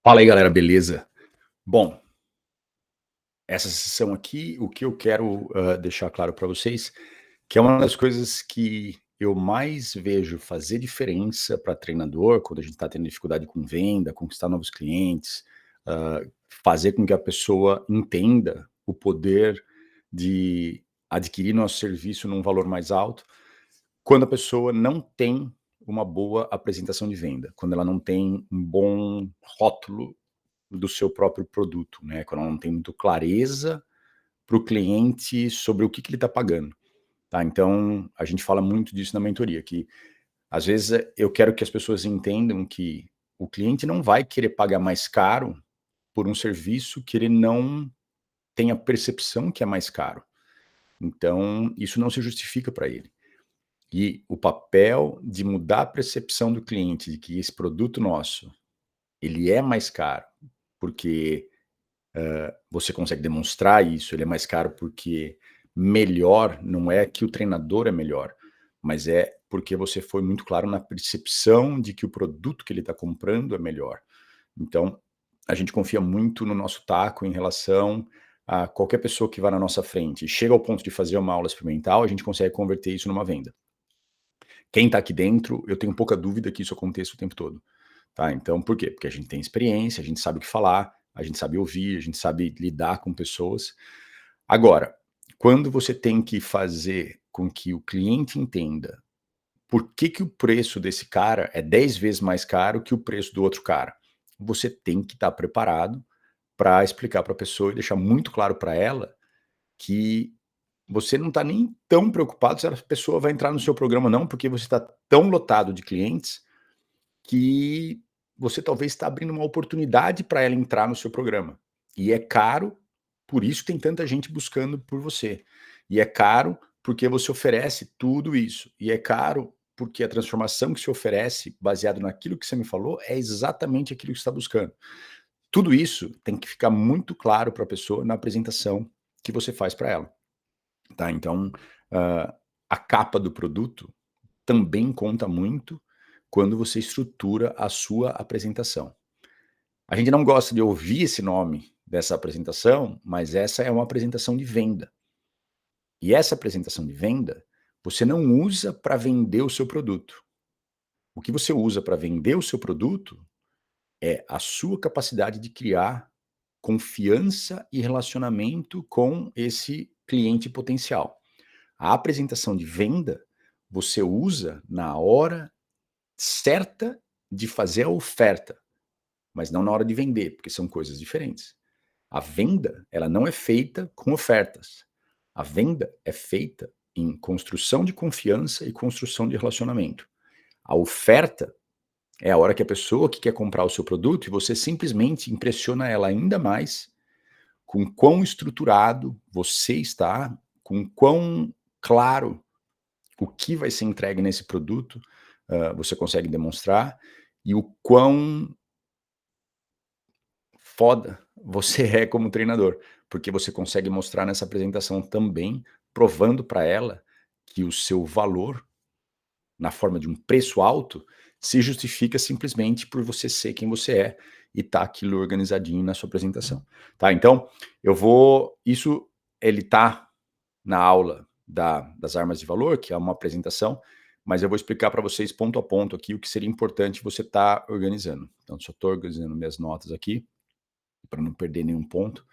Fala aí, galera, beleza? Bom, essa sessão aqui, o que eu quero, deixar claro para vocês, que é uma das coisas que eu mais vejo fazer diferença para treinador, quando a gente está tendo dificuldade com venda, conquistar novos clientes, fazer com que a pessoa entenda o poder de adquirir nosso serviço num valor mais alto, quando a pessoa não tem uma boa apresentação de venda, quando ela não tem um bom rótulo do seu próprio produto, né, quando ela não tem muito clareza para o cliente sobre o que ele está pagando, tá. Então, a gente fala muito disso na mentoria, que às vezes eu quero que as pessoas entendam que o cliente não vai querer pagar mais caro por um serviço que ele não tem a percepção que é mais caro. Então, isso não se justifica para ele. E o papel de mudar a percepção do cliente de que esse produto nosso, ele é mais caro, porque você consegue demonstrar isso, ele é mais caro porque melhor não é que o treinador é melhor, mas é porque você foi muito claro na percepção de que o produto que ele está comprando é melhor. Então, a gente confia muito no nosso taco em relação a qualquer pessoa que vá na nossa frente. Chega ao ponto de fazer uma aula experimental, a gente consegue converter isso numa venda. Quem está aqui dentro, eu tenho pouca dúvida que isso aconteça o tempo todo. Tá, então por quê? Porque a gente tem experiência, a gente sabe o que falar, a gente sabe ouvir, a gente sabe lidar com pessoas. Agora, quando você tem que fazer com que o cliente entenda por que o preço desse cara é 10 vezes mais caro que o preço do outro cara, você tem que estar preparado para explicar para a pessoa e deixar muito claro para ela que você não está nem tão preocupado se a pessoa vai entrar no seu programa ou não, porque você está tão lotado de clientes que você talvez está abrindo uma oportunidade para ela entrar no seu programa. E é caro, por isso tem tanta gente buscando por você. E é caro porque você oferece tudo isso. E é caro porque a transformação que se oferece, baseado naquilo que você me falou, é exatamente aquilo que você está buscando. Tudo isso tem que ficar muito claro para a pessoa na apresentação que você faz para ela. Tá? Então, a capa do produto também conta muito quando você estrutura a sua apresentação. A gente não gosta de ouvir esse nome dessa apresentação, mas essa é uma apresentação de venda. E essa apresentação de venda, você não usa para vender o seu produto. O que você usa para vender o seu produto é a sua capacidade de criar confiança e relacionamento com esse cliente potencial. A apresentação de venda, você usa na hora certa de fazer a oferta, mas não na hora de vender, porque são coisas diferentes. A venda, ela não é feita com ofertas. A venda é feita em construção de confiança e construção de relacionamento. A oferta é a hora que a pessoa que quer comprar o seu produto e você simplesmente impressiona ela ainda mais com quão estruturado você está, com quão claro o que vai ser entregue nesse produto, você consegue demonstrar e o quão foda você é como treinador, porque você consegue mostrar nessa apresentação também, provando para ela que o seu valor, na forma de um preço alto, se justifica simplesmente por você ser quem você é e tá aquilo organizadinho na sua apresentação, tá? Então, isso ele tá na aula das armas de valor, que é uma apresentação, mas eu vou explicar para vocês ponto a ponto aqui o que seria importante você estar organizando. Então, só estou organizando minhas notas aqui para não perder nenhum ponto.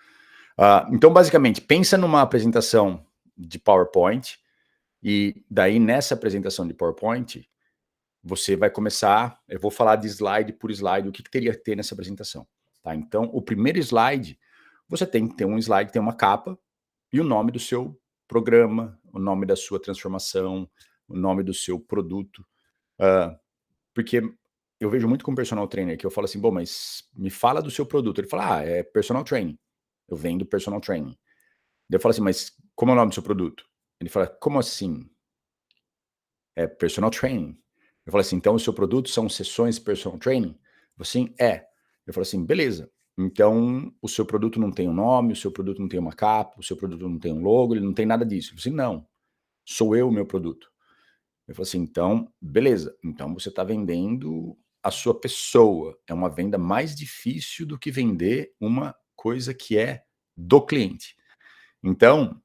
Então, basicamente, pensa numa apresentação de PowerPoint e daí nessa apresentação de PowerPoint, você vai começar, eu vou falar de slide por slide, o que teria que ter nessa apresentação. Tá? Então, o primeiro slide, você tem que ter um slide, tem uma capa e o nome do seu programa, o nome da sua transformação, o nome do seu produto. Porque eu vejo muito com personal trainer que eu falo assim, bom, mas me fala do seu produto. Ele fala, é personal training. Eu vendo personal training. Daí eu falo assim, mas como é o nome do seu produto? Ele fala, como assim? É personal training. Eu falo assim, então o seu produto são sessões personal training? Eu falo assim, é. Eu falo assim, beleza. Então o seu produto não tem um nome, o seu produto não tem uma capa, o seu produto não tem um logo, ele não tem nada disso. Eu falo assim, não, sou eu o meu produto. Eu falo assim, então, beleza. Então você está vendendo a sua pessoa. É uma venda mais difícil do que vender uma coisa que é do cliente. Então,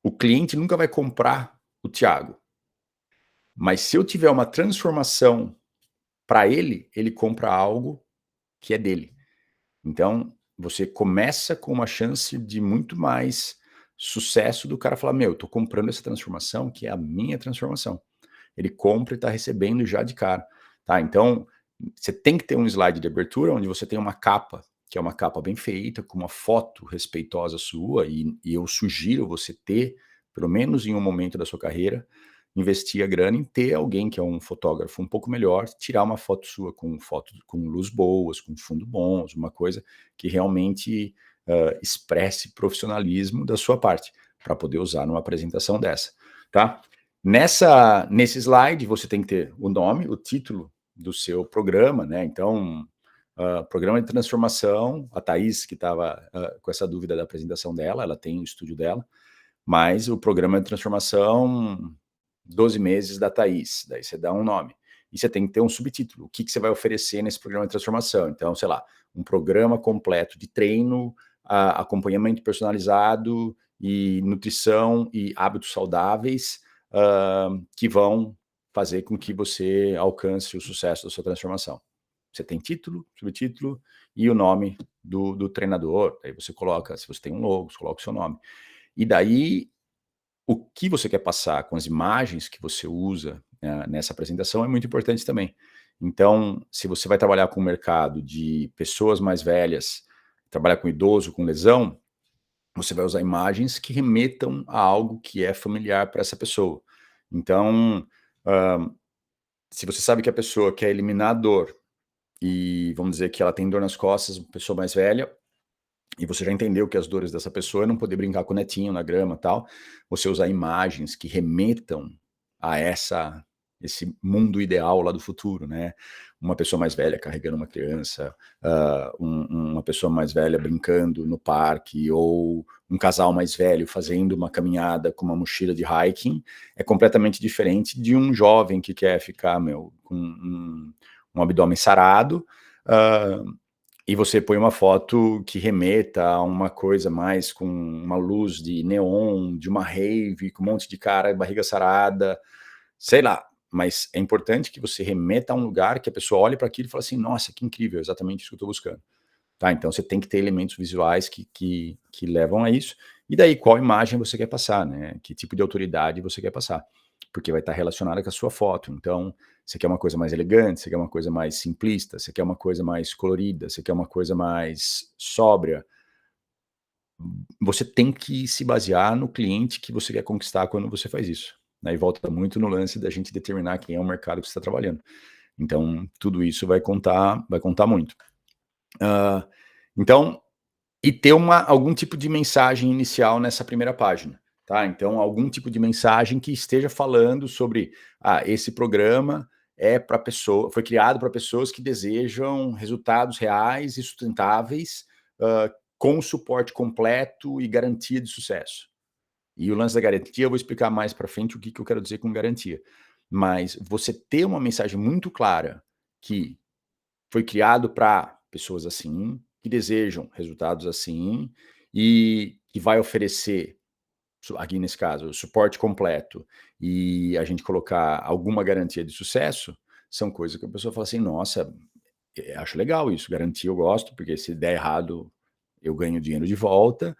o cliente nunca vai comprar o Thiago. Mas se eu tiver uma transformação para ele, ele compra algo que é dele. Então, você começa com uma chance de muito mais sucesso do cara falar: meu, eu tô comprando essa transformação que é a minha transformação. Ele compra e está recebendo já de cara. Tá? Então, você tem que ter um slide de abertura onde você tem uma capa, que é uma capa bem feita, com uma foto respeitosa sua, e eu sugiro você ter, pelo menos em um momento da sua carreira, investir a grana em ter alguém que é um fotógrafo um pouco melhor, tirar uma foto sua com luz boas, com fundo bons, uma coisa que realmente expresse profissionalismo da sua parte, para poder usar numa apresentação dessa, tá? Nesse slide você tem que ter o nome, o título do seu programa, né? Então, programa de transformação, a Thaís que estava com essa dúvida da apresentação dela, ela tem o estúdio dela, mas o programa de transformação 12 meses da Thaís, daí você dá um nome. E você tem que ter um subtítulo, o que você vai oferecer nesse programa de transformação. Então, sei lá, um programa completo de treino, acompanhamento personalizado e nutrição e hábitos saudáveis que vão fazer com que você alcance o sucesso da sua transformação. Você tem título, subtítulo e o nome do treinador. Aí você coloca, se você tem um logo, você coloca o seu nome. E daí o que você quer passar com as imagens que você usa nessa apresentação é muito importante também. Então, se você vai trabalhar com o mercado de pessoas mais velhas, trabalhar com idoso, com lesão, você vai usar imagens que remetam a algo que é familiar para essa pessoa. Então, se você sabe que a pessoa quer eliminar a dor e vamos dizer que ela tem dor nas costas, uma pessoa mais velha, e você já entendeu que as dores dessa pessoa é não poder brincar com o netinho na grama e tal, você usar imagens que remetam a esse mundo ideal lá do futuro, né? Uma pessoa mais velha carregando uma criança, uma pessoa mais velha brincando no parque, ou um casal mais velho fazendo uma caminhada com uma mochila de hiking, é completamente diferente de um jovem que quer ficar, com um abdômen sarado, e você põe uma foto que remeta a uma coisa mais com uma luz de neon, de uma rave, com um monte de cara, barriga sarada, sei lá. Mas é importante que você remeta a um lugar que a pessoa olhe para aquilo e fale assim, nossa, que incrível, é exatamente isso que eu estou buscando. Tá? Então você tem que ter elementos visuais que levam a isso. E daí, qual imagem você quer passar, né? Que tipo de autoridade você quer passar? Porque vai estar relacionada com a sua foto. Então, você quer uma coisa mais elegante, você quer uma coisa mais simplista, você quer uma coisa mais colorida, você quer uma coisa mais sóbria. Você tem que se basear no cliente que você quer conquistar quando você faz isso. Né? E volta muito no lance da gente determinar quem é o mercado que você está trabalhando. Então, tudo isso vai contar muito. Então, e ter algum tipo de mensagem inicial nessa primeira página, tá? Então, algum tipo de mensagem que esteja falando sobre, esse programa foi criado para pessoas que desejam resultados reais e sustentáveis, com suporte completo e garantia de sucesso. E o lance da garantia, eu vou explicar mais para frente o que eu quero dizer com garantia. Mas você ter uma mensagem muito clara que foi criado para pessoas assim, que desejam resultados assim, e que vai oferecer, aqui nesse caso, o suporte completo, e a gente colocar alguma garantia de sucesso, são coisas que a pessoa fala assim, nossa, acho legal isso, garantia eu gosto, porque se der errado, eu ganho dinheiro de volta,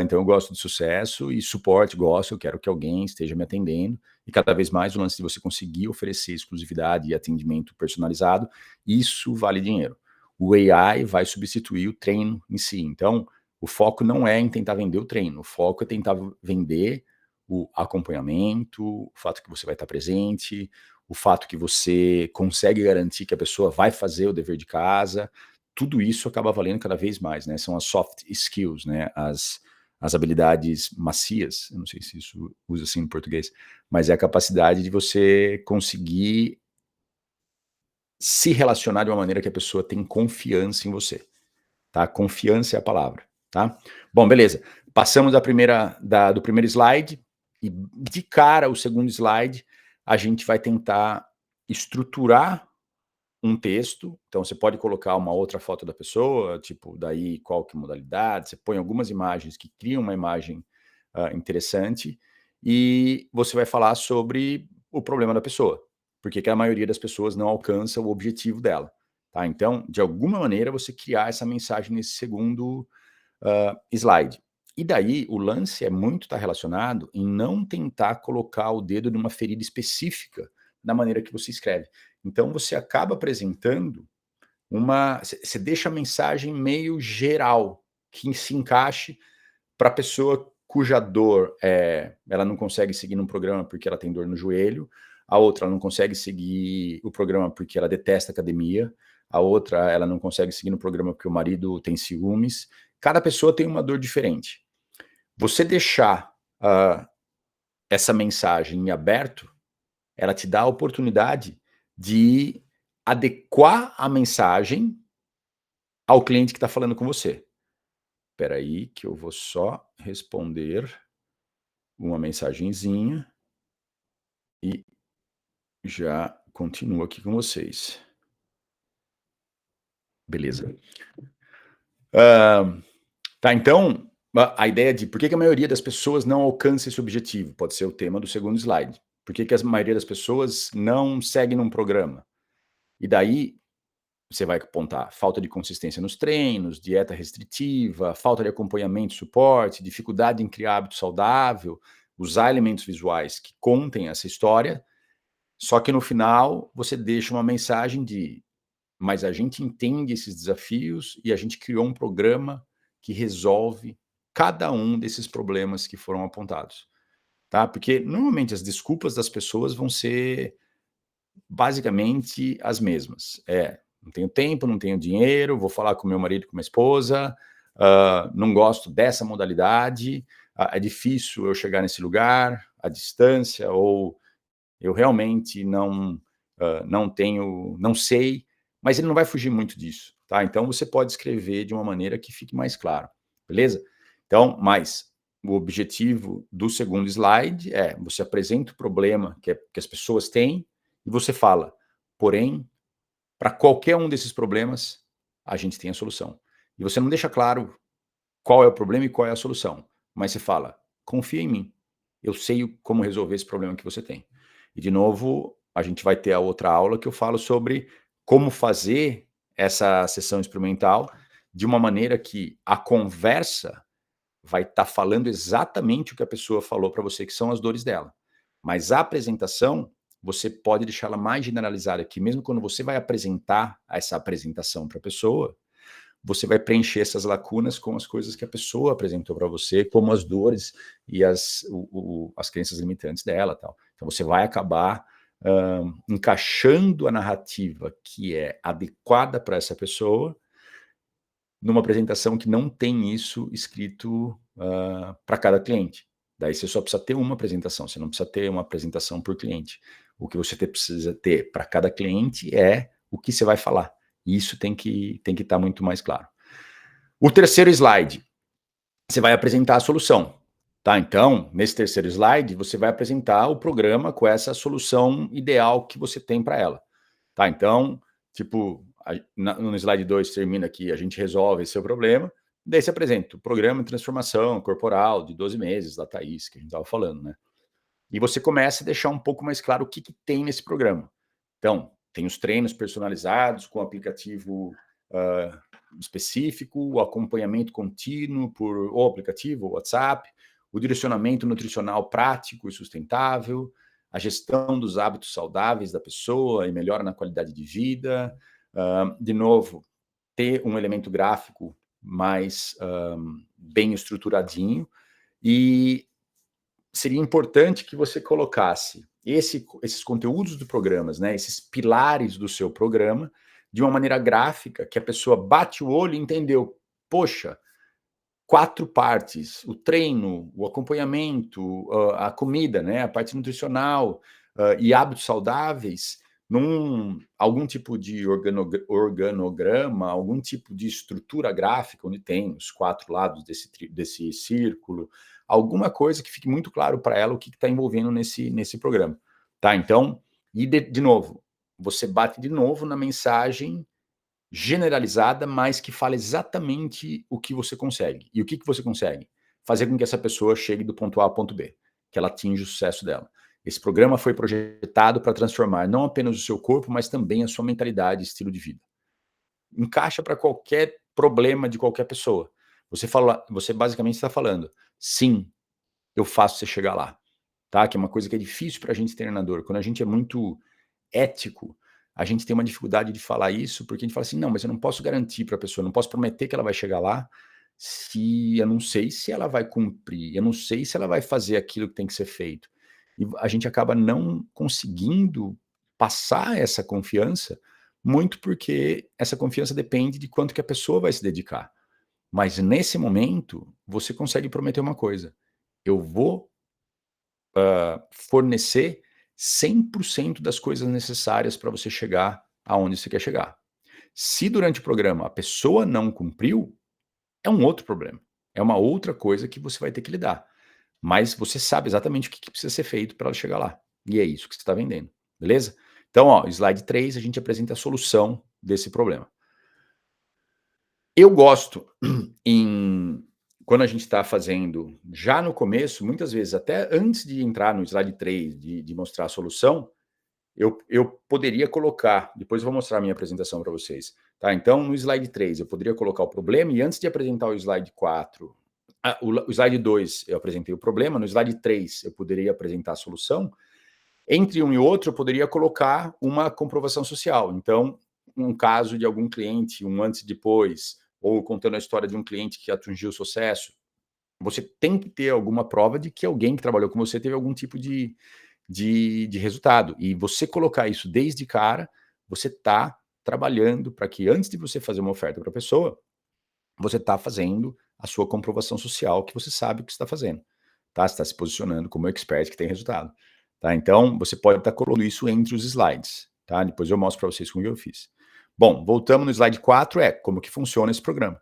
então eu gosto de sucesso, e suporte gosto, eu quero que alguém esteja me atendendo, e cada vez mais o lance de você conseguir oferecer exclusividade e atendimento personalizado, isso vale dinheiro. O AI vai substituir o treino em si, então o foco não é em tentar vender o treino, o foco é tentar vender o acompanhamento, o fato que você vai estar presente, o fato que você consegue garantir que a pessoa vai fazer o dever de casa, tudo isso acaba valendo cada vez mais, né? São as soft skills, né? As habilidades macias, eu não sei se isso usa assim em português, mas é a capacidade de você conseguir se relacionar de uma maneira que a pessoa tem confiança em você, tá? Confiança é a palavra, tá? Bom, beleza. Passamos do primeiro slide e de cara o segundo slide a gente vai tentar estruturar um texto, então você pode colocar uma outra foto da pessoa, tipo, daí qual que é a modalidade, você põe algumas imagens que criam uma imagem interessante, e você vai falar sobre o problema da pessoa, porque que a maioria das pessoas não alcança o objetivo dela, tá? Então, de alguma maneira, você criar essa mensagem nesse segundo slide. E daí, o lance é muito estar relacionado em não tentar colocar o dedo numa ferida específica na maneira que você escreve. Então, você acaba apresentando você deixa a mensagem meio geral, que se encaixe para a pessoa cuja dor ela não consegue seguir num programa porque ela tem dor no joelho, a outra ela não consegue seguir o programa porque ela detesta academia, a outra ela não consegue seguir no programa porque o marido tem ciúmes. Cada pessoa tem uma dor diferente. Você deixar essa mensagem em aberto, ela te dá a oportunidade de adequar a mensagem ao cliente que está falando com você. Espera aí que eu vou só responder uma mensagenzinha e já continuo aqui com vocês. Beleza. Tá, então, a ideia de por que a maioria das pessoas não alcança esse objetivo, pode ser o tema do segundo slide. Por que a maioria das pessoas não segue num programa? E daí, você vai apontar falta de consistência nos treinos, dieta restritiva, falta de acompanhamento e suporte, dificuldade em criar hábito saudável, usar elementos visuais que contem essa história, só que no final você deixa uma mensagem mas a gente entende esses desafios e a gente criou um programa que resolve cada um desses problemas que foram apontados, tá? Porque normalmente as desculpas das pessoas vão ser basicamente as mesmas. Não tenho tempo, não tenho dinheiro, vou falar com meu marido e com minha esposa, não gosto dessa modalidade, é difícil eu chegar nesse lugar, a distância, ou eu realmente não tenho, não sei, mas ele não vai fugir muito disso, tá? Então você pode escrever de uma maneira que fique mais claro, beleza? Então, mas o objetivo do segundo slide você apresenta o problema que as pessoas têm e você fala, porém, para qualquer um desses problemas, a gente tem a solução. E você não deixa claro qual é o problema e qual é a solução, mas você fala, confia em mim, eu sei como resolver esse problema que você tem. E, de novo, a gente vai ter a outra aula que eu falo sobre como fazer essa sessão experimental de uma maneira que a conversa vai estar falando exatamente o que a pessoa falou para você, que são as dores dela. Mas a apresentação, você pode deixá-la mais generalizada, que mesmo quando você vai apresentar essa apresentação para a pessoa, você vai preencher essas lacunas com as coisas que a pessoa apresentou para você, como as dores e as crenças limitantes dela, tal. Então você vai acabar encaixando a narrativa que é adequada para essa pessoa numa apresentação que não tem isso escrito para cada cliente. Daí você só precisa ter uma apresentação, você não precisa ter uma apresentação por cliente. O que você precisa ter para cada cliente é o que você vai falar. E isso tem que estar muito mais claro. O terceiro slide, você vai apresentar a solução. Tá? Então, nesse terceiro slide, você vai apresentar o programa com essa solução ideal que você tem para ela. Tá? Então, tipo, no slide 2 termina aqui, a gente resolve esse seu problema, daí você apresenta o programa de transformação corporal de 12 meses da Thaís, que a gente estava falando, né? E você começa a deixar um pouco mais claro o que tem nesse programa. Então, tem os treinos personalizados com aplicativo específico, o acompanhamento contínuo por ou aplicativo, ou WhatsApp, o direcionamento nutricional prático e sustentável, a gestão dos hábitos saudáveis da pessoa e melhora na qualidade de vida. De novo, ter um elemento gráfico mais bem estruturadinho, e seria importante que você colocasse esses conteúdos do programas, né, esses pilares do seu programa, de uma maneira gráfica, que a pessoa bate o olho e entendeu, poxa, 4 partes, o treino, o acompanhamento, a comida, né, a parte nutricional, e hábitos saudáveis, algum tipo de organograma, algum tipo de estrutura gráfica, onde tem os 4 lados desse círculo, alguma coisa que fique muito claro para ela o que está envolvendo nesse programa. Tá? Então, e de novo, você bate de novo na mensagem generalizada, mas que fala exatamente o que você consegue. E o que você consegue? Fazer com que essa pessoa chegue do ponto A ao ponto B, que ela atinja o sucesso dela. Esse programa foi projetado para transformar não apenas o seu corpo, mas também a sua mentalidade e estilo de vida. Encaixa para qualquer problema de qualquer pessoa. Você basicamente está falando, sim, eu faço você chegar lá, tá? Que é uma coisa que é difícil para a gente treinador. Quando a gente é muito ético, a gente tem uma dificuldade de falar isso, porque a gente fala assim: "Não, mas eu não posso garantir para a pessoa, não posso prometer que ela vai chegar lá, se eu não sei se ela vai cumprir, eu não sei se ela vai fazer aquilo que tem que ser feito". E a gente acaba não conseguindo passar essa confiança, muito porque essa confiança depende de quanto que a pessoa vai se dedicar. Mas nesse momento, você consegue prometer uma coisa: "Eu vou fornecer 100% das coisas necessárias para você chegar aonde você quer chegar". Se durante o programa a pessoa não cumpriu, é um outro problema, é uma outra coisa que você vai ter que lidar, mas você sabe exatamente o que precisa ser feito para ela chegar lá, e é isso que você está vendendo, beleza? Então, ó, slide 3 a gente apresenta a solução desse problema. Eu gosto em quando a gente está fazendo já no começo, muitas vezes até antes de entrar no slide 3 de mostrar a solução, eu poderia colocar, depois eu vou mostrar a minha apresentação para vocês, tá? Então, no slide 3 eu poderia colocar o problema e antes de apresentar o slide 4, o slide 2 eu apresentei o problema, no slide 3 eu poderia apresentar a solução, entre um e outro eu poderia colocar uma comprovação social. Então, um caso de algum cliente, um antes e depois, ou contando a história de um cliente que atingiu sucesso, você tem que ter alguma prova de que alguém que trabalhou com você teve algum tipo de resultado. E você colocar isso desde cara, você está trabalhando para que antes de você fazer uma oferta para a pessoa, você está fazendo a sua comprovação social, que você sabe o que está fazendo. Tá? Você está se posicionando como expert que tem resultado. Tá? Então, você pode estar colocando isso entre os slides. Tá? Depois eu mostro para vocês como eu fiz. Bom, voltamos no slide 4, como que funciona esse programa.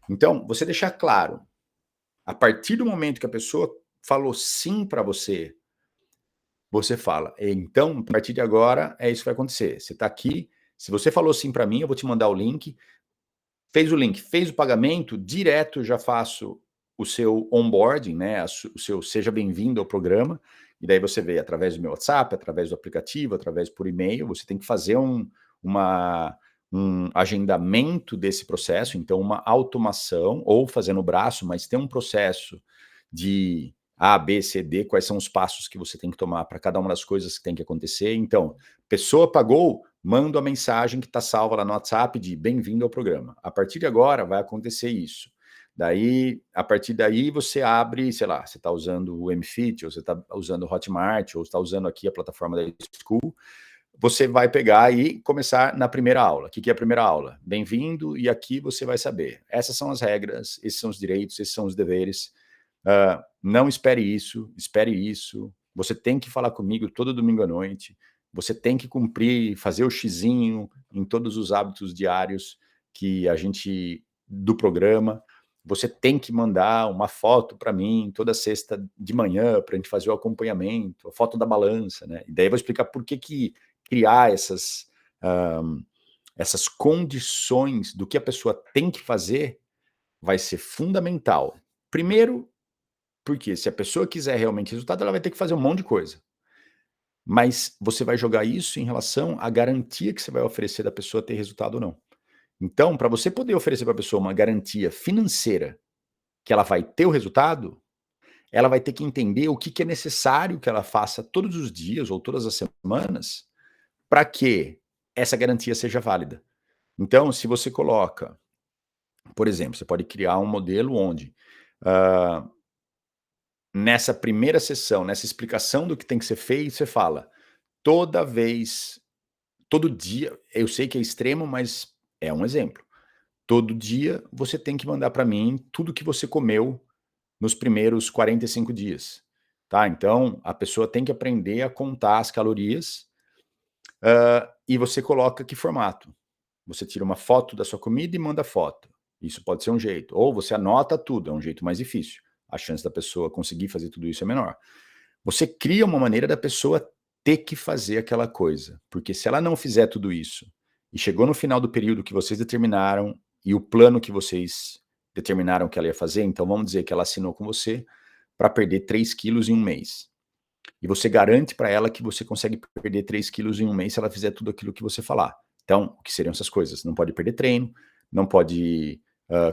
Então, você deixar claro, a partir do momento que a pessoa falou sim para você, você fala, então, a partir de agora, é isso que vai acontecer. Você está aqui, se você falou sim para mim, eu vou te mandar o link. Fez o link, fez o pagamento, direto já faço o seu onboarding, né, o seu seja bem-vindo ao programa, e daí você vê através do meu WhatsApp, através do aplicativo, através por e-mail, você tem que fazer uma, um agendamento desse processo, então uma automação, ou fazer no braço, mas tem um processo de A, B, C, D, quais são os passos que você tem que tomar para cada uma das coisas que tem que acontecer. Então, pessoa pagou, manda a mensagem que está salva lá no WhatsApp de bem-vindo ao programa. A partir de agora vai acontecer isso. Daí, a partir daí, você abre, sei lá, você está usando o MFit, ou você está usando o Hotmart, ou está usando aqui a plataforma da School, você vai pegar e começar na primeira aula. O que é a primeira aula? Bem-vindo, e aqui você vai saber. Essas são as regras, esses são os direitos, esses são os deveres. Não espere isso. Você tem que falar comigo todo domingo à noite. Você tem que cumprir, fazer o xizinho em todos os hábitos diários que a gente do programa. Você tem que mandar uma foto para mim toda sexta de manhã para a gente fazer o acompanhamento, a foto da balança, né? E daí eu vou explicar por que criar essas condições do que a pessoa tem que fazer vai ser fundamental. Primeiro, porque se a pessoa quiser realmente resultado, ela vai ter que fazer um monte de coisa. Mas você vai jogar isso em relação à garantia que você vai oferecer da pessoa ter resultado ou não. Então, para você poder oferecer para a pessoa uma garantia financeira que ela vai ter o resultado, ela vai ter que entender o que é necessário que ela faça todos os dias ou todas as semanas para que essa garantia seja válida. Então, se você coloca, por exemplo, você pode criar um modelo onde nessa primeira sessão, nessa explicação do que tem que ser feito, você fala, toda vez, todo dia, eu sei que é extremo, mas é um exemplo. Todo dia você tem que mandar para mim tudo que você comeu nos primeiros 45 dias. Tá? Então, a pessoa tem que aprender a contar as calorias e você coloca que formato. Você tira uma foto da sua comida e manda foto. Isso pode ser um jeito. Ou você anota tudo, é um jeito mais difícil. A chance da pessoa conseguir fazer tudo isso é menor. Você cria uma maneira da pessoa ter que fazer aquela coisa, porque se ela não fizer tudo isso, e chegou no final do período que vocês determinaram, e o plano que vocês determinaram que ela ia fazer, então vamos dizer que ela assinou com você para perder 3 quilos em um mês. E você garante para ela que você consegue perder 3 quilos em um mês se ela fizer tudo aquilo que você falar. Então, o que seriam essas coisas? Não pode perder treino, não pode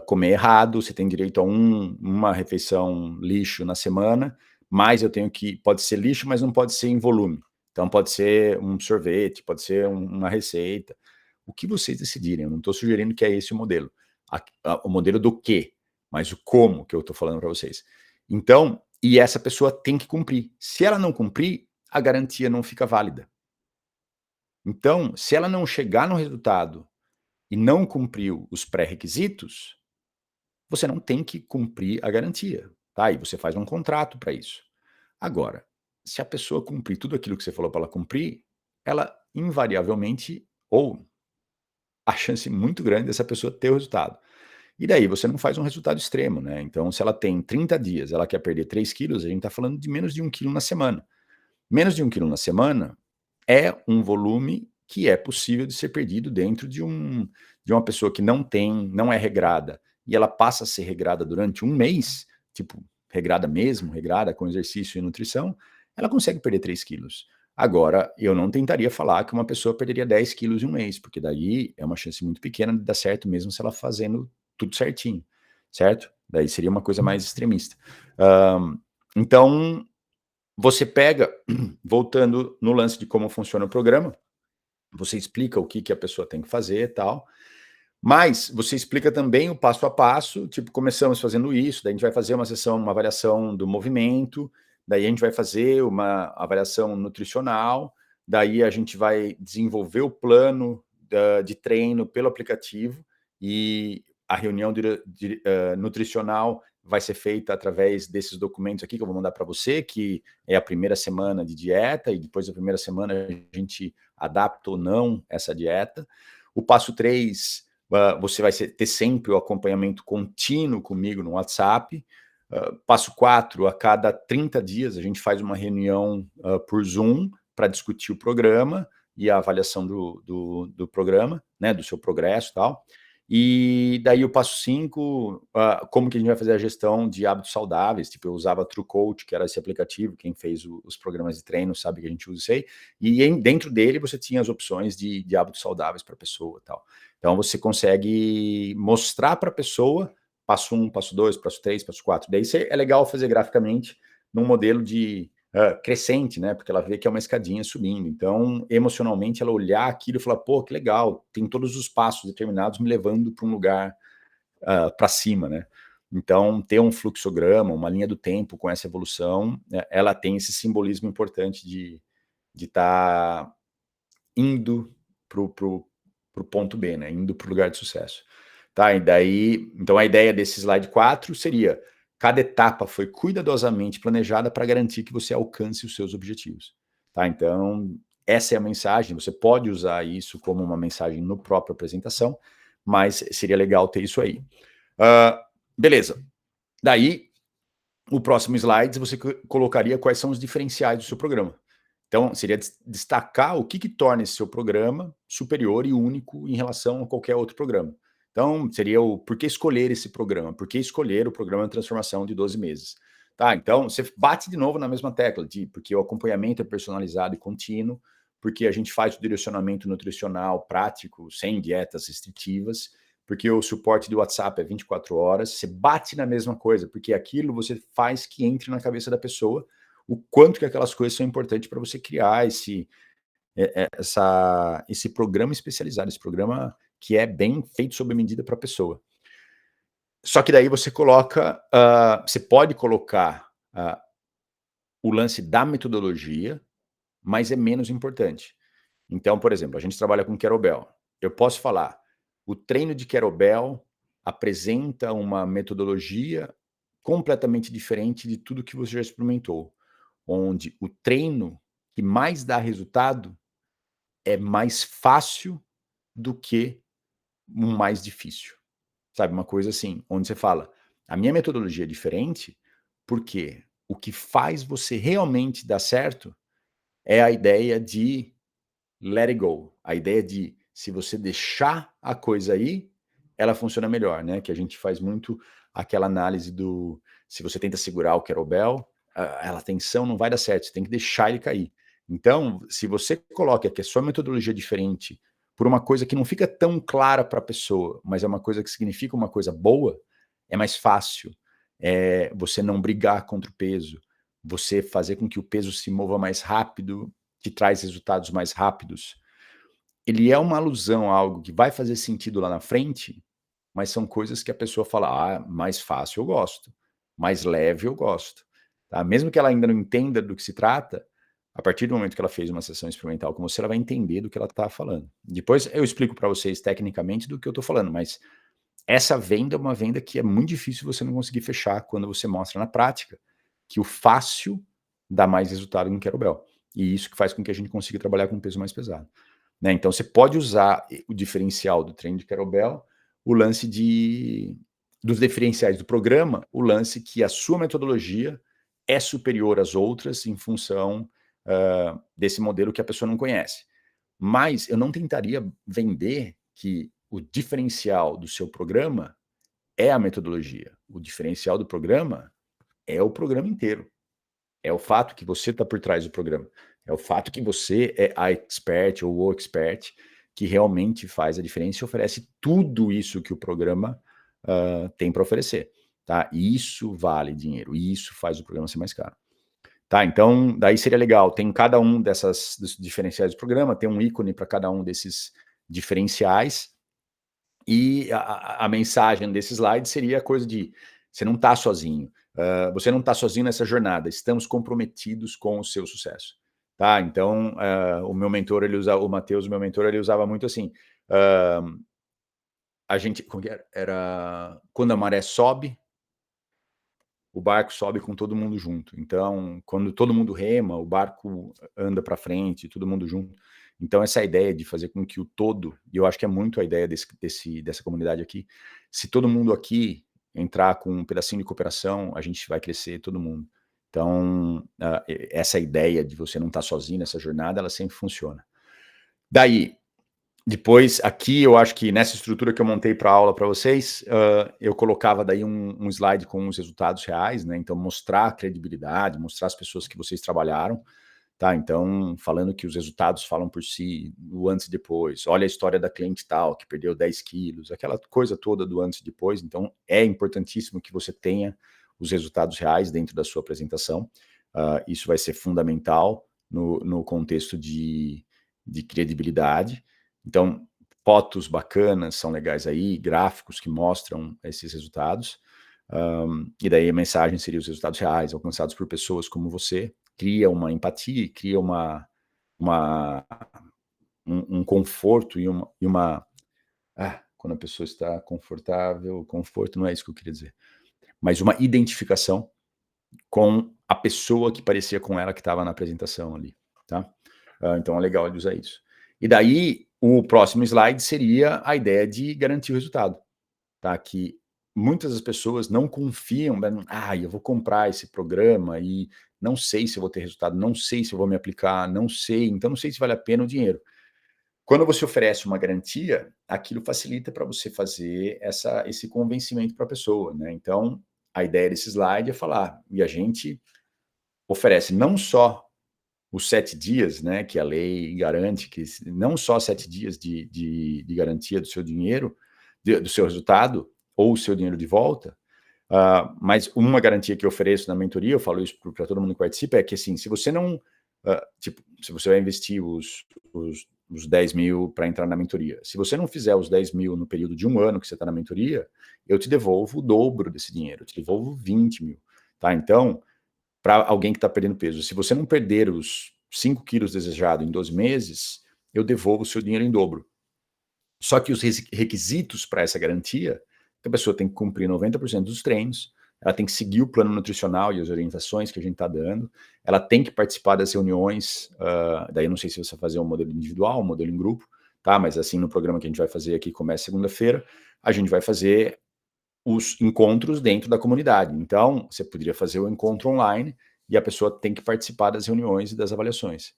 comer errado, você tem direito a uma refeição lixo na semana, mas eu tenho que, pode ser lixo, mas não pode ser em volume. Então pode ser um sorvete, pode ser uma receita, o que vocês decidirem, eu não estou sugerindo que é esse o modelo. O modelo do quê, mas o como que eu estou falando para vocês. Então, e essa pessoa tem que cumprir. Se ela não cumprir, a garantia não fica válida. Então, se ela não chegar no resultado e não cumpriu os pré-requisitos, você não tem que cumprir a garantia, tá? E você faz um contrato para isso. Agora, se a pessoa cumprir tudo aquilo que você falou para ela cumprir, ela invariavelmente, ou a chance muito grande dessa pessoa ter o resultado. E daí você não faz um resultado extremo, né? Então, se ela tem 30 dias, ela quer perder 3 quilos, a gente está falando de menos de 1 quilo na semana. Menos de 1 quilo na semana é um volume que é possível de ser perdido dentro de uma pessoa que não é regrada, e ela passa a ser regrada durante um mês, tipo, regrada mesmo, regrada com exercício e nutrição, ela consegue perder 3 quilos. Agora, eu não tentaria falar que uma pessoa perderia 10 quilos em um mês, porque daí é uma chance muito pequena de dar certo mesmo se ela fazendo tudo certinho, certo? Daí seria uma coisa mais extremista. Então, você pega, voltando no lance de como funciona o programa, você explica o que a pessoa tem que fazer e tal, mas você explica também o passo a passo, tipo, começamos fazendo isso, daí a gente vai fazer uma sessão, uma avaliação do movimento, daí a gente vai fazer uma avaliação nutricional, daí a gente vai desenvolver o plano de treino pelo aplicativo, e a reunião nutricional vai ser feita através desses documentos aqui que eu vou mandar para você, que é a primeira semana de dieta, e depois da primeira semana a gente adapta ou não essa dieta. O passo 3, você vai ter sempre o acompanhamento contínuo comigo no WhatsApp. Passo 4, a cada 30 dias a gente faz uma reunião por Zoom para discutir o programa e a avaliação do programa, né, do seu progresso e tal. E daí o passo 5, como que a gente vai fazer a gestão de hábitos saudáveis, tipo, eu usava TrueCoach, que era esse aplicativo, quem fez os programas de treino sabe que a gente usa isso aí, e dentro dele você tinha as opções de hábitos saudáveis para a pessoa e tal. Então você consegue mostrar para a pessoa passo 1, passo 2, passo 3, passo 4. Daí é legal fazer graficamente num modelo de crescente, né? Porque ela vê que é uma escadinha subindo. Então, emocionalmente, ela olhar aquilo e falar, pô, que legal, tem todos os passos determinados me levando para um lugar para cima, né? Então, ter um fluxograma, uma linha do tempo com essa evolução, ela tem esse simbolismo importante de estar indo para o ponto B, né? Indo para o lugar de sucesso. Tá, e daí, então a ideia desse slide 4 seria: cada etapa foi cuidadosamente planejada para garantir que você alcance os seus objetivos. Tá, então, essa é a mensagem. Você pode usar isso como uma mensagem no próprio apresentação, mas seria legal ter isso aí. Beleza. Daí, o próximo slide, você colocaria quais são os diferenciais do seu programa. Então, seria destacar o que torna esse seu programa superior e único em relação a qualquer outro programa. Então, seria o por que escolher esse programa? Por que escolher o programa de transformação de 12 meses? Tá, então, você bate de novo na mesma tecla, porque o acompanhamento é personalizado e contínuo, porque a gente faz o direcionamento nutricional prático, sem dietas restritivas, porque o suporte do WhatsApp é 24 horas, você bate na mesma coisa, porque aquilo você faz que entre na cabeça da pessoa o quanto que aquelas coisas são importantes para você criar esse programa especializado, esse programa que é bem feito sob medida para a pessoa. Só que daí você coloca, você pode colocar o lance da metodologia, mas é menos importante. Então, por exemplo, a gente trabalha com kettlebell. Eu posso falar, o treino de kettlebell apresenta uma metodologia completamente diferente de tudo que você já experimentou, onde o treino que mais dá resultado é mais fácil do que o mais difícil. Sabe, uma coisa assim, onde você fala, a minha metodologia é diferente porque o que faz você realmente dar certo é a ideia de let it go. A ideia de, se você deixar a coisa aí, ela funciona melhor, né? Que a gente faz muito aquela análise do, se você tenta segurar o kettlebell, a tensão não vai dar certo, você tem que deixar ele cair. Então, se você coloca que a sua metodologia é diferente por uma coisa que não fica tão clara para a pessoa, mas é uma coisa que significa uma coisa boa, é mais fácil você não brigar contra o peso, você fazer com que o peso se mova mais rápido, que traz resultados mais rápidos. Ele é uma alusão a algo que vai fazer sentido lá na frente, mas são coisas que a pessoa fala: "Ah, mais fácil eu gosto, mais leve eu gosto", tá. Mesmo que ela ainda não entenda do que se trata, a partir do momento que ela fez uma sessão experimental com você, ela vai entender do que ela está falando. Depois eu explico para vocês tecnicamente do que eu estou falando, mas essa venda é uma venda que é muito difícil você não conseguir fechar quando você mostra na prática que o fácil dá mais resultado no kettlebell. E isso que faz com que a gente consiga trabalhar com um peso mais pesado. Né? Então você pode usar o diferencial do treino de kettlebell, o lance dos diferenciais do programa, o lance que a sua metodologia é superior às outras em função desse modelo que a pessoa não conhece. Mas eu não tentaria vender que o diferencial do seu programa é a metodologia. O diferencial do programa é o programa inteiro. É o fato que você está por trás do programa. É o fato que você é a expert ou o expert que realmente faz a diferença e oferece tudo isso que o programa tem para oferecer. Tá? E isso vale dinheiro. E isso faz o programa ser mais caro. Tá, então daí seria legal, tem cada um dos diferenciais do programa, tem um ícone para cada um desses diferenciais, e a mensagem desse slide seria a coisa de, você não está sozinho, você não está sozinho nessa jornada, estamos comprometidos com o seu sucesso. Tá, então o meu mentor, o Matheus, meu mentor, ele usava muito assim, a gente, como que era, quando a maré sobe, o barco sobe com todo mundo junto. Então, quando todo mundo rema, o barco anda para frente, todo mundo junto. Então, essa ideia de fazer com que o todo, e eu acho que é muito a ideia dessa comunidade aqui, se todo mundo aqui entrar com um pedacinho de cooperação, a gente vai crescer todo mundo. Então, essa ideia de você não estar sozinho nessa jornada, ela sempre funciona. Daí, depois, aqui eu acho que nessa estrutura que eu montei para a aula para vocês, eu colocava daí um slide com os resultados reais, né? Então, mostrar a credibilidade, mostrar as pessoas que vocês trabalharam, tá? Então, falando que os resultados falam por si, o antes e depois. Olha a história da cliente tal, que perdeu 10 quilos, aquela coisa toda do antes e depois. Então, é importantíssimo que você tenha os resultados reais dentro da sua apresentação. Isso vai ser fundamental no contexto de credibilidade. Então, fotos bacanas são legais aí, gráficos que mostram esses resultados. E daí a mensagem seria os resultados reais, alcançados por pessoas como você. Cria uma empatia, cria um conforto e uma quando a pessoa está confortável, conforto não é isso que eu queria dizer, mas uma identificação com a pessoa que parecia com ela que estava na apresentação ali, tá? Então é legal de usar isso. E daí, o próximo slide seria a ideia de garantir o resultado, tá? Que muitas das pessoas não confiam, né? Eu vou comprar esse programa e não sei se eu vou ter resultado, não sei se eu vou me aplicar, não sei, então não sei se vale a pena o dinheiro. Quando você oferece uma garantia, aquilo facilita para você fazer esse convencimento para a pessoa, né? Então, a ideia desse slide é falar, e a gente oferece não só os 7 dias, né, que a lei garante, que não só 7 dias de garantia do seu dinheiro, do seu resultado, ou o seu dinheiro de volta, mas uma garantia que eu ofereço na mentoria, eu falo isso para todo mundo que participa, é que assim, se você não, se você vai investir os 10 mil para entrar na mentoria, se você não fizer os 10 mil no período de 1 ano que você está na mentoria, eu te devolvo o dobro desse dinheiro, eu te devolvo 20 mil, tá? Então, para alguém que está perdendo peso, se você não perder os 5 quilos desejados em 12 meses, eu devolvo o seu dinheiro em dobro. Só que os requisitos para essa garantia, que a pessoa tem que cumprir 90% dos treinos, ela tem que seguir o plano nutricional e as orientações que a gente está dando, ela tem que participar das reuniões, daí eu não sei se você vai fazer um modelo individual, um modelo em grupo, tá? Mas assim, no programa que a gente vai fazer aqui, começa segunda-feira, a gente vai fazer os encontros dentro da comunidade. Então, você poderia fazer o encontro online e a pessoa tem que participar das reuniões e das avaliações.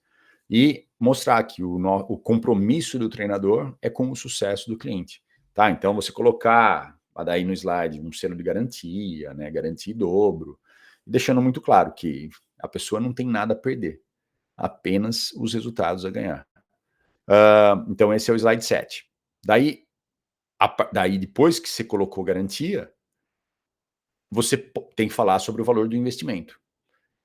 e mostrar que o compromisso do treinador é com o sucesso do cliente, tá? Então você colocar, daí no slide, um selo de garantia, né, garantia em dobro, deixando muito claro que a pessoa não tem nada a perder, apenas os resultados a ganhar. Então esse é o slide 7. Daí depois que você colocou garantia, você tem que falar sobre o valor do investimento.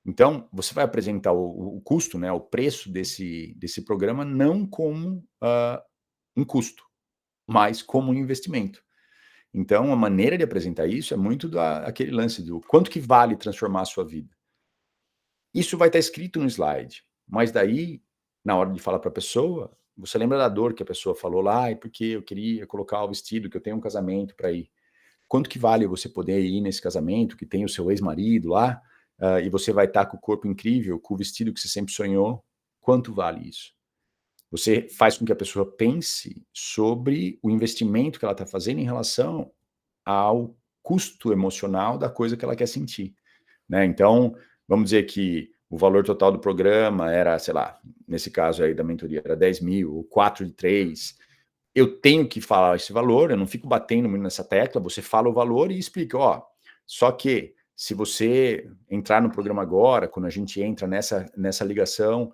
Então, você vai apresentar o custo, né, o preço desse programa não como um custo, mas como um investimento. Então, a maneira de apresentar isso é muito aquele lance do quanto que vale transformar a sua vida. Isso vai estar escrito no slide, mas daí, na hora de falar para a pessoa, você lembra da dor que a pessoa falou lá, e porque eu queria colocar o vestido, que eu tenho um casamento para ir. Quanto que vale você poder ir nesse casamento, que tem o seu ex-marido lá, e você vai estar com o corpo incrível, com o vestido que você sempre sonhou? Quanto vale isso? Você faz com que a pessoa pense sobre o investimento que ela está fazendo em relação ao custo emocional da coisa que ela quer sentir, né? Então, vamos dizer que o valor total do programa era, sei lá, nesse caso aí da mentoria, era 10 mil, ou 4 de 3. Eu tenho que falar esse valor, eu não fico batendo muito nessa tecla, você fala o valor e explica, ó, só que se você entrar no programa agora, quando a gente entra nessa ligação,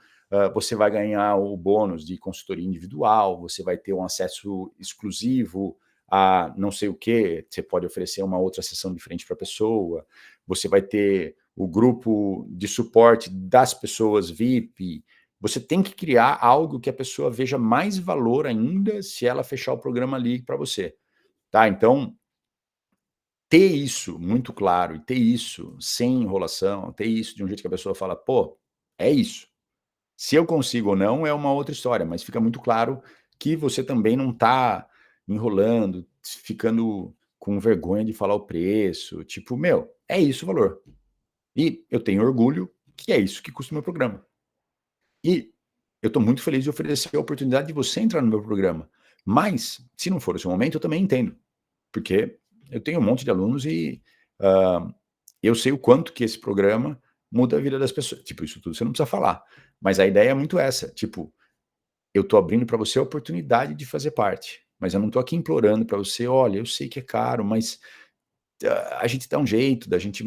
você vai ganhar o bônus de consultoria individual, você vai ter um acesso exclusivo a não sei o que, você pode oferecer uma outra sessão diferente para a pessoa, você vai ter o grupo de suporte das pessoas VIP, você tem que criar algo que a pessoa veja mais valor ainda se ela fechar o programa ali para você, tá? Então, ter isso muito claro e ter isso sem enrolação, ter isso de um jeito que a pessoa fala, pô, é isso. Se eu consigo ou não é uma outra história, mas fica muito claro que você também não está enrolando, ficando com vergonha de falar o preço, tipo, meu, é isso o valor. E eu tenho orgulho que é isso que custa o meu programa. E eu estou muito feliz de oferecer a oportunidade de você entrar no meu programa. Mas, se não for o seu momento, eu também entendo. Porque eu tenho um monte de alunos e eu sei o quanto que esse programa muda a vida das pessoas. Tipo, isso tudo você não precisa falar. Mas a ideia é muito essa. Tipo, eu estou abrindo para você a oportunidade de fazer parte. Mas eu não estou aqui implorando para você, olha, eu sei que é caro, mas a gente dá um jeito da gente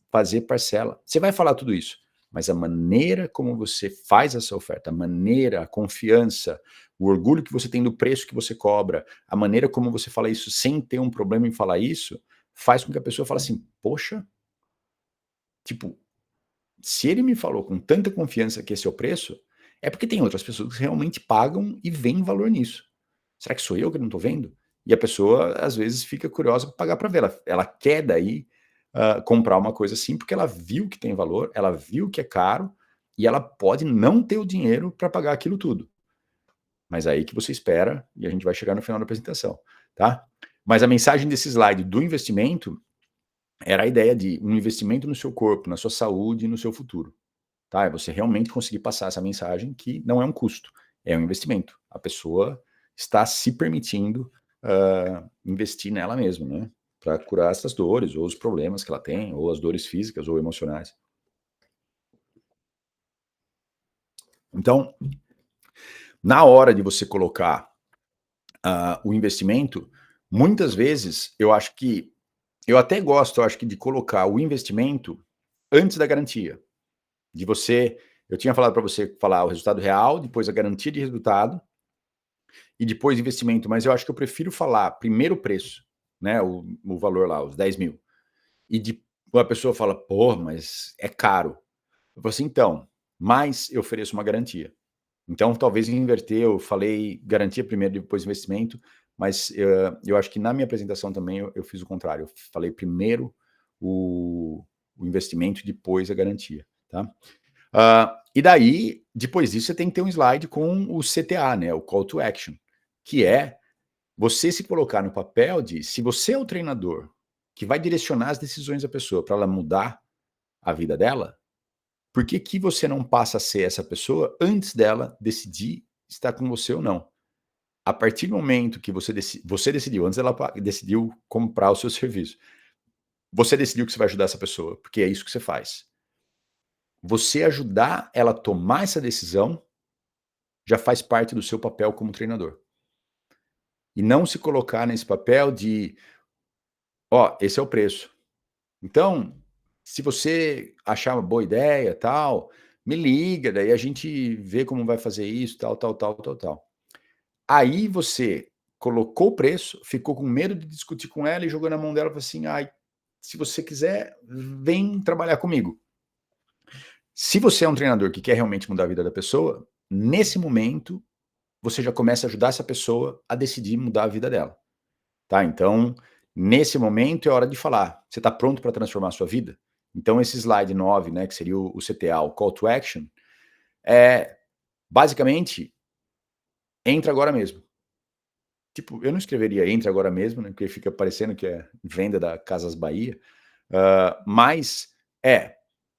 fazer parcela. Você vai falar tudo isso, mas a maneira como você faz essa oferta, a maneira, a confiança, o orgulho que você tem do preço que você cobra, a maneira como você fala isso sem ter um problema em falar isso, faz com que a pessoa fale assim, poxa, tipo, se ele me falou com tanta confiança que esse é o preço, é porque tem outras pessoas que realmente pagam e veem valor nisso. Será que sou eu que não estou vendo? E a pessoa, às vezes, fica curiosa para pagar para ver. Ela quer daí comprar uma coisa assim, porque ela viu que tem valor, ela viu que é caro, e ela pode não ter o dinheiro para pagar aquilo tudo. Mas aí que você espera, e a gente vai chegar no final da apresentação, tá? Mas a mensagem desse slide do investimento era a ideia de um investimento no seu corpo, na sua saúde e no seu futuro. Tá? É você realmente conseguir passar essa mensagem que não é um custo, é um investimento. A pessoa está se permitindo investir nela mesma, né? Para curar essas dores, ou os problemas que ela tem, ou as dores físicas ou emocionais. Então, na hora de você colocar o investimento, muitas vezes eu acho que, eu até gosto, eu acho que de colocar o investimento antes da garantia. De você, eu tinha falado para você falar o resultado real, depois a garantia de resultado, e depois investimento, mas eu acho que eu prefiro falar primeiro o preço, né, o valor lá, os 10 mil, e a pessoa fala, pô, mas é caro. Eu falo assim, então, mas eu ofereço uma garantia. Então, talvez inverter, eu falei garantia primeiro, depois investimento, mas eu acho que na minha apresentação também eu fiz o contrário, eu falei primeiro o investimento, depois a garantia, tá? E daí, depois disso, você tem que ter um slide com o CTA, né, o Call to Action, que é você se colocar no papel de, se você é o treinador que vai direcionar as decisões da pessoa para ela mudar a vida dela, por que que você não passa a ser essa pessoa antes dela decidir estar com você ou não? A partir do momento que você decidiu, antes ela decidiu comprar o seu serviço, você decidiu que você vai ajudar essa pessoa, porque é isso que você faz. Você ajudar ela a tomar essa decisão já faz parte do seu papel como treinador. E não se colocar nesse papel de, ó, esse é o preço. Então, se você achar uma boa ideia, tal, me liga, daí a gente vê como vai fazer isso, tal, tal, tal, tal, tal. Aí você colocou o preço, ficou com medo de discutir com ela e jogou na mão dela e falou assim, ai, se você quiser, vem trabalhar comigo. Se você é um treinador que quer realmente mudar a vida da pessoa, nesse momento, você já começa a ajudar essa pessoa a decidir mudar a vida dela. Tá? Então, nesse momento é hora de falar. Você está pronto para transformar a sua vida? Então, esse slide 9, né, que seria o CTA, o Call to Action, é basicamente, entra agora mesmo. Tipo, eu não escreveria entre agora mesmo, né, porque fica parecendo que é venda da Casas Bahia, mas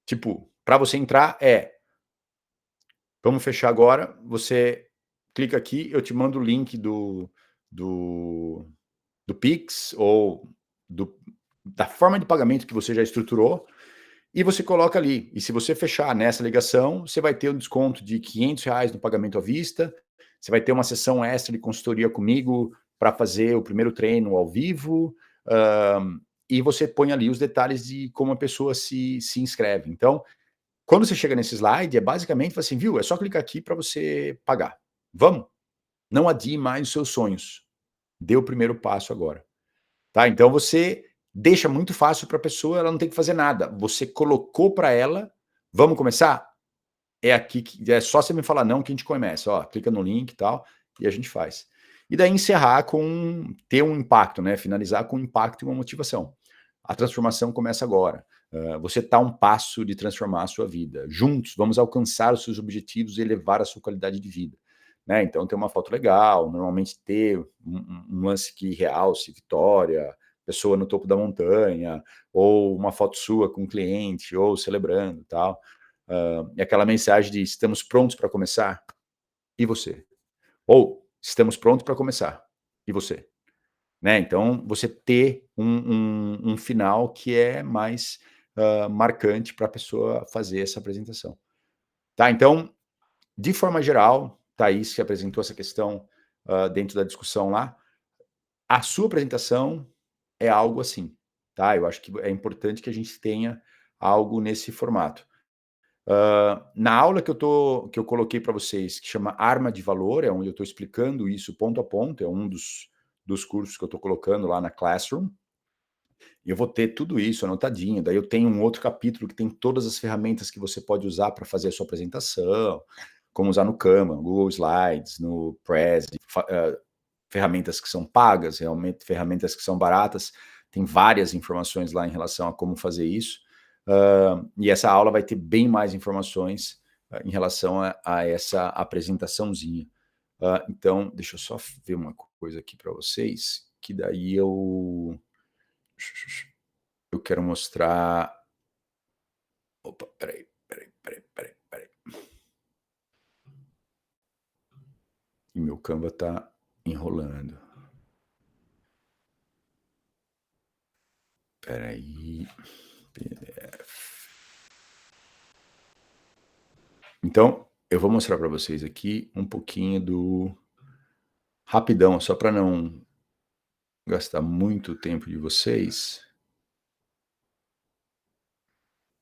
tipo, para você entrar vamos fechar agora, você clica aqui, eu te mando o link do Pix ou da forma de pagamento que você já estruturou, e você coloca ali. E se você fechar nessa ligação, você vai ter um desconto de R$500 no pagamento à vista, você vai ter uma sessão extra de consultoria comigo para fazer o primeiro treino ao vivo, e você põe ali os detalhes de como a pessoa se inscreve. Então, quando você chega nesse slide, é basicamente assim, viu? É só clicar aqui para você pagar. Vamos? Não adie mais os seus sonhos. Dê o primeiro passo agora. Tá? Então você deixa muito fácil para a pessoa, ela não tem que fazer nada. Você colocou para ela, vamos começar? É aqui que é só você me falar não que a gente começa. Ó, clica no link e tal, e a gente faz. E daí encerrar com ter um impacto, né? Finalizar com um impacto e uma motivação. A transformação começa agora. Você está a um passo de transformar a sua vida. Juntos, vamos alcançar os seus objetivos e elevar a sua qualidade de vida. Né? Então, ter uma foto legal, normalmente ter um lance que realce vitória, pessoa no topo da montanha, ou uma foto sua com um cliente, ou celebrando tal. E aquela mensagem de estamos prontos para começar? E você? Ou estamos prontos para começar? E você? Né? Então, você ter um final que é mais marcante para a pessoa fazer essa apresentação. Tá? Então, de forma geral, Thaís que apresentou essa questão dentro da discussão lá, a sua apresentação é algo assim. Tá? Eu acho que é importante que a gente tenha algo nesse formato. Na aula que eu coloquei para vocês, que chama Arma de Valor, é onde eu estou explicando isso ponto a ponto, é um dos cursos que eu estou colocando lá na Classroom. E eu vou ter tudo isso anotadinho. Daí eu tenho um outro capítulo que tem todas as ferramentas que você pode usar para fazer a sua apresentação, como usar no Canva, no Google Slides, no Prezi, ferramentas que são pagas, realmente ferramentas que são baratas. Tem várias informações lá em relação a como fazer isso. E essa aula vai ter bem mais informações em relação a essa apresentaçãozinha. Então, deixa eu só ver uma coisa aqui para vocês, que daí eu quero mostrar. Opa, peraí. E meu Canva tá enrolando. Peraí. PDF. Então, eu vou mostrar para vocês aqui um pouquinho do rapidão, só para não gastar muito tempo de vocês.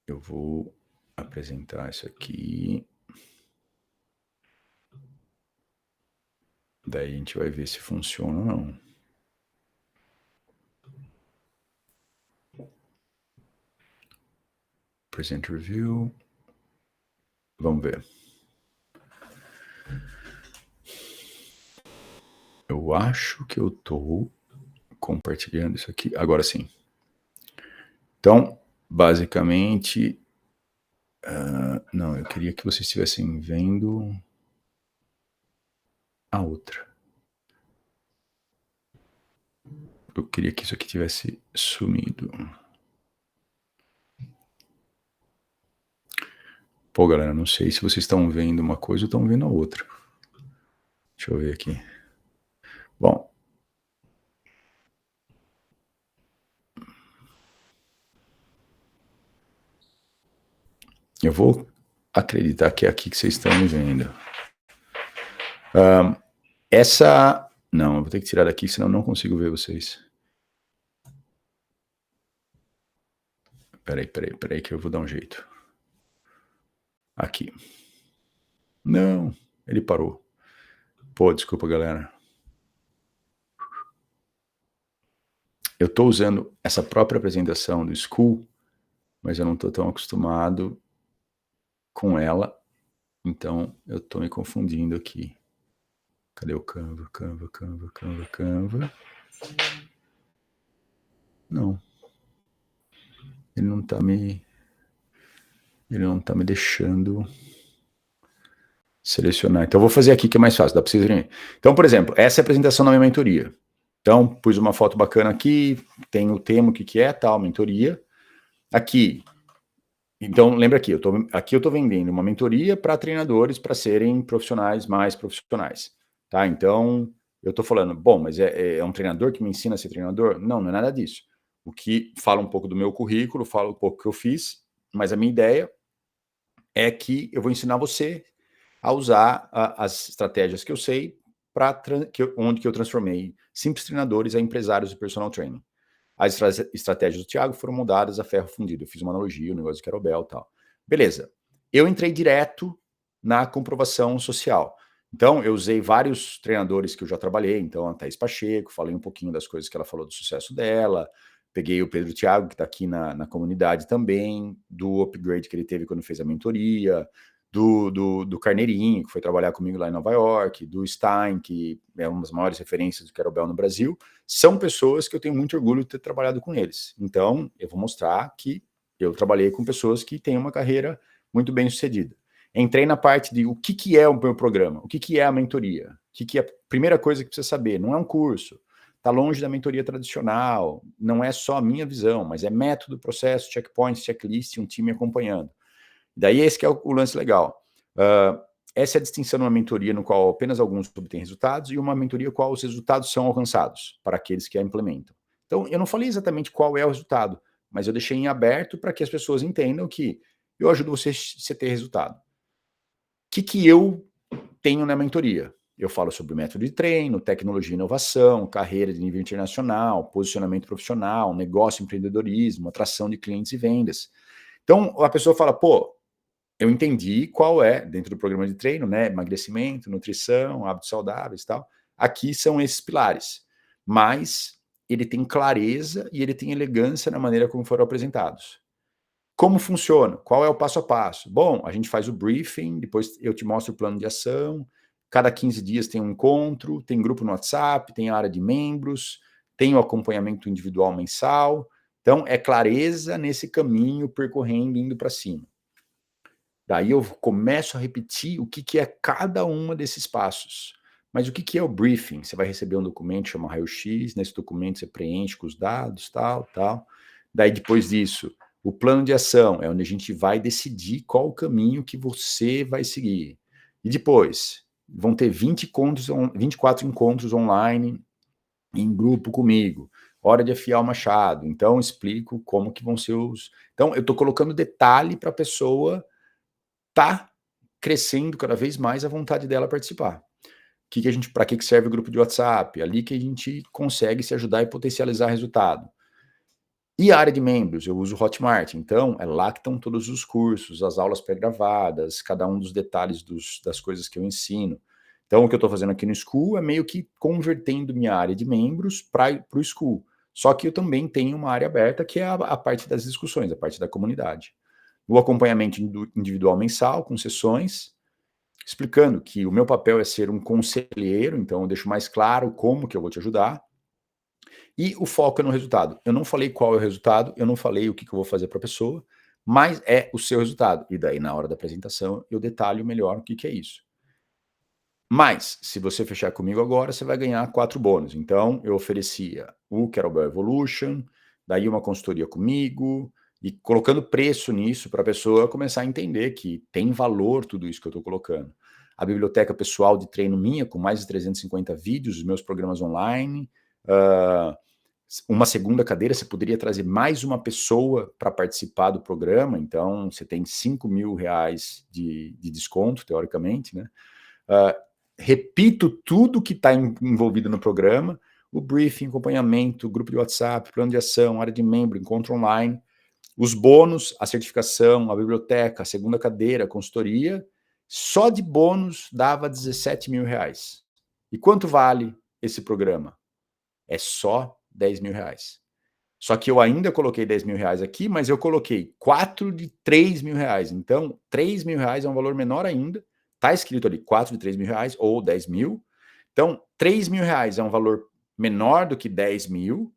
Eu vou apresentar isso aqui. Daí a gente vai ver se funciona ou não. Present Review. Vamos ver. Eu acho que eu estou compartilhando isso aqui. Agora sim. Então, basicamente... não, eu queria que vocês estivessem vendo a outra. Eu queria que isso aqui tivesse sumido. Pô, galera, não sei se vocês estão vendo uma coisa ou estão vendo a outra. Deixa eu ver aqui. Bom. Eu vou acreditar que é aqui que vocês estão me vendo. Essa... Não, eu vou ter que tirar daqui, senão eu não consigo ver vocês. Peraí, que eu vou dar um jeito. Aqui. Não, ele parou. Pô, desculpa, galera. Eu estou usando essa própria apresentação do School, mas eu não estou tão acostumado com ela, então eu estou me confundindo aqui. Cadê o Canva? Canva? Não. Ele não está me deixando selecionar. Então eu vou fazer aqui que é mais fácil, dá para vocês verem. Então, por exemplo, essa é a apresentação da minha mentoria. Então, pus uma foto bacana aqui, tem o tema, o que é, tal, mentoria. Aqui, então lembra aqui, eu tô vendendo uma mentoria para treinadores para serem profissionais mais profissionais, tá? Então, eu tô falando, bom, mas é um treinador que me ensina a ser treinador? Não, não é nada disso. O que fala um pouco do meu currículo, fala um pouco do que eu fiz, mas a minha ideia é que eu vou ensinar você a usar as estratégias que eu sei, onde eu transformei simples treinadores a empresários de personal training. As estratégias do Thiago foram mudadas a ferro fundido. Eu fiz uma analogia, o negócio de Querobel e tal. Beleza. Eu entrei direto na comprovação social. Então, eu usei vários treinadores que eu já trabalhei. Então, a Thaís Pacheco, falei um pouquinho das coisas que ela falou do sucesso dela. Peguei o Pedro Thiago, que está aqui na comunidade também, do upgrade que ele teve quando fez a mentoria, do Carneirinho, que foi trabalhar comigo lá em Nova York, do Stein, que é uma das maiores referências do Querobel no Brasil. São pessoas que eu tenho muito orgulho de ter trabalhado com eles. Então, eu vou mostrar que eu trabalhei com pessoas que têm uma carreira muito bem sucedida. Entrei na parte de o que é o meu programa, o que é a mentoria, o que é a primeira coisa que precisa saber. Não é um curso, está longe da mentoria tradicional, não é só a minha visão, mas é método, processo, checkpoints, checklist, um time acompanhando. Daí esse que é o lance legal. Essa é a distinção de uma mentoria no qual apenas alguns obtêm resultados e uma mentoria no qual os resultados são alcançados para aqueles que a implementam. Então, eu não falei exatamente qual é o resultado, mas eu deixei em aberto para que as pessoas entendam que eu ajudo você a ter resultado. O que eu tenho na mentoria? Eu falo sobre método de treino, tecnologia e inovação, carreira de nível internacional, posicionamento profissional, negócio, empreendedorismo, atração de clientes e vendas. Então, a pessoa fala, pô, eu entendi qual é, dentro do programa de treino, né, emagrecimento, nutrição, hábitos saudáveis e tal. Aqui são esses pilares. Mas ele tem clareza e ele tem elegância na maneira como foram apresentados. Como funciona? Qual é o passo a passo? Bom, a gente faz o briefing, depois eu te mostro o plano de ação, cada 15 dias tem um encontro, tem grupo no WhatsApp, tem área de membros, tem o acompanhamento individual mensal. Então, é clareza nesse caminho, percorrendo, indo para cima. Daí eu começo a repetir o que é cada uma desses passos. Mas o que é o briefing? Você vai receber um documento, chama raio-x, nesse documento você preenche com os dados, tal. Daí depois disso, o plano de ação é onde a gente vai decidir qual o caminho que você vai seguir. E depois, vão ter 24 encontros online em grupo comigo. Hora de afiar o machado. Então, explico como que vão ser os... Então, eu estou colocando detalhe para a pessoa tá crescendo cada vez mais a vontade dela participar. Para que serve o grupo de WhatsApp? Ali que a gente consegue se ajudar e potencializar resultado. E a área de membros, eu uso o Hotmart, então é lá que estão todos os cursos, as aulas pré-gravadas, cada um dos detalhes das coisas que eu ensino. Então, o que eu estou fazendo aqui no School é meio que convertendo minha área de membros para o School. Só que eu também tenho uma área aberta, que é a parte das discussões, a parte da comunidade. O acompanhamento individual mensal, com sessões, explicando que o meu papel é ser um conselheiro, então eu deixo mais claro como que eu vou te ajudar. E o foco é no resultado. Eu não falei qual é o resultado, eu não falei o que eu vou fazer para a pessoa, mas é o seu resultado. E daí, na hora da apresentação, eu detalho melhor o que é isso. Mas, se você fechar comigo agora, você vai ganhar 4 bônus. Então, eu oferecia o Querobel Evolution, daí uma consultoria comigo, e colocando preço nisso para a pessoa começar a entender que tem valor tudo isso que eu estou colocando. A biblioteca pessoal de treino minha, com mais de 350 vídeos, os meus programas online, uma segunda cadeira, você poderia trazer mais uma pessoa para participar do programa, então você tem R$5.000 de desconto, teoricamente, né? repito tudo que está envolvido no programa, o briefing, acompanhamento, grupo de WhatsApp, plano de ação, área de membro, encontro online, os bônus, a certificação, a biblioteca, a segunda cadeira, a consultoria, só de bônus dava 17 mil reais. E quanto vale esse programa? É só 10 mil reais. Só que eu ainda coloquei 10 mil reais aqui, mas eu coloquei 4 de 3 mil reais. Então, 3 mil reais é um valor menor ainda. Está escrito ali 4 de 3 mil reais ou 10 mil. Então, 3 mil reais é um valor menor do que 10 mil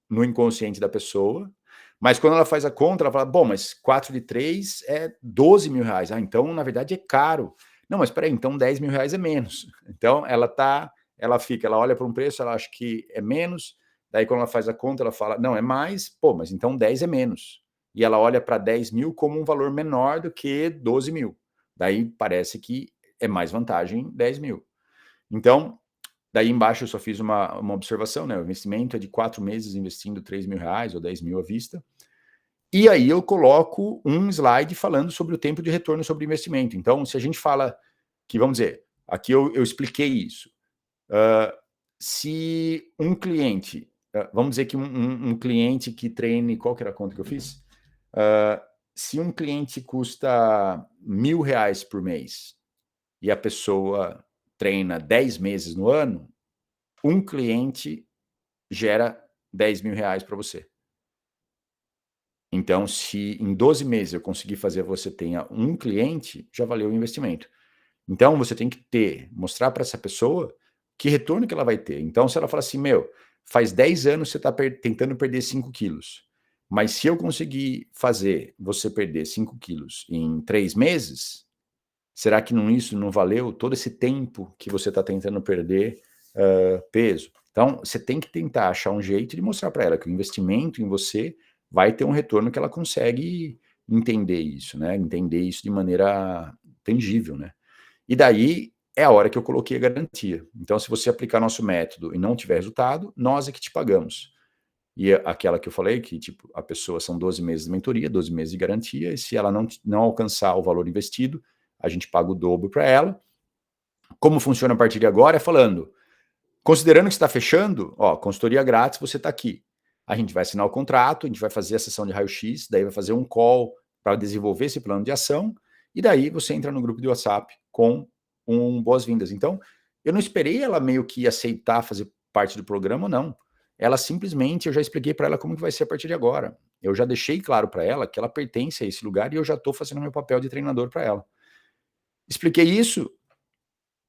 no inconsciente da pessoa. Mas quando ela faz a conta, ela fala, bom, mas 4 de 3 é 12 mil reais. Ah, então, na verdade, é caro. Não, mas peraí, então 10 mil reais é menos. Então, ela olha para um preço, ela acha que é menos, daí quando ela faz a conta, ela fala, não, é mais, pô, mas então 10 é menos. E ela olha para 10 mil como um valor menor do que 12 mil. Daí parece que é mais vantagem 10 mil. Então, daí embaixo eu só fiz uma observação, né? O investimento é de 4 meses investindo 3 mil reais ou 10 mil à vista. E aí eu coloco um slide falando sobre o tempo de retorno sobre investimento. Então, se a gente fala que, vamos dizer, aqui eu expliquei isso. Se um cliente, vamos dizer que um cliente que treine, qual que era a conta que eu fiz? Se um cliente custa R$ 1.000 por mês e a pessoa treina 10 meses no ano, um cliente gera 10 mil reais para você. Então, se em 12 meses eu conseguir fazer você tenha um cliente, já valeu o investimento. Então, você tem que mostrar para essa pessoa que retorno que ela vai ter. Então, se ela fala assim, faz 10 anos você está tentando perder 5 quilos, mas se eu conseguir fazer você perder 5 quilos em 3 meses, será que isso não valeu todo esse tempo que você está tentando perder peso? Então, você tem que tentar achar um jeito de mostrar para ela que o investimento em você vai ter um retorno que ela consegue entender isso, né? Entender isso de maneira tangível, né? E daí é a hora que eu coloquei a garantia. Então, se você aplicar nosso método e não tiver resultado, nós é que te pagamos. E aquela que eu falei, que tipo, a pessoa são 12 meses de mentoria, 12 meses de garantia, e se ela não alcançar o valor investido, a gente paga o dobro para ela. Como funciona a partir de agora? É falando, considerando que você está fechando, consultoria grátis, você está aqui. A gente vai assinar o contrato, a gente vai fazer a sessão de raio-x, daí vai fazer um call para desenvolver esse plano de ação, e daí você entra no grupo de WhatsApp com boas-vindas. Então, eu não esperei ela meio que aceitar fazer parte do programa, não. Ela simplesmente, eu já expliquei para ela como que vai ser a partir de agora. Eu já deixei claro para ela que ela pertence a esse lugar e eu já estou fazendo meu papel de treinador para ela. Expliquei isso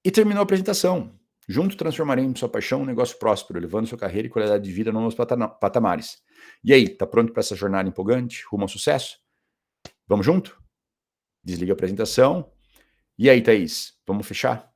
e terminou a apresentação. Junto transformaremos sua paixão em um negócio próspero, levando sua carreira e qualidade de vida a novos patamares. E aí, tá pronto para essa jornada empolgante, rumo ao sucesso? Vamos junto? Desliga a apresentação. E aí, Thaís, vamos fechar?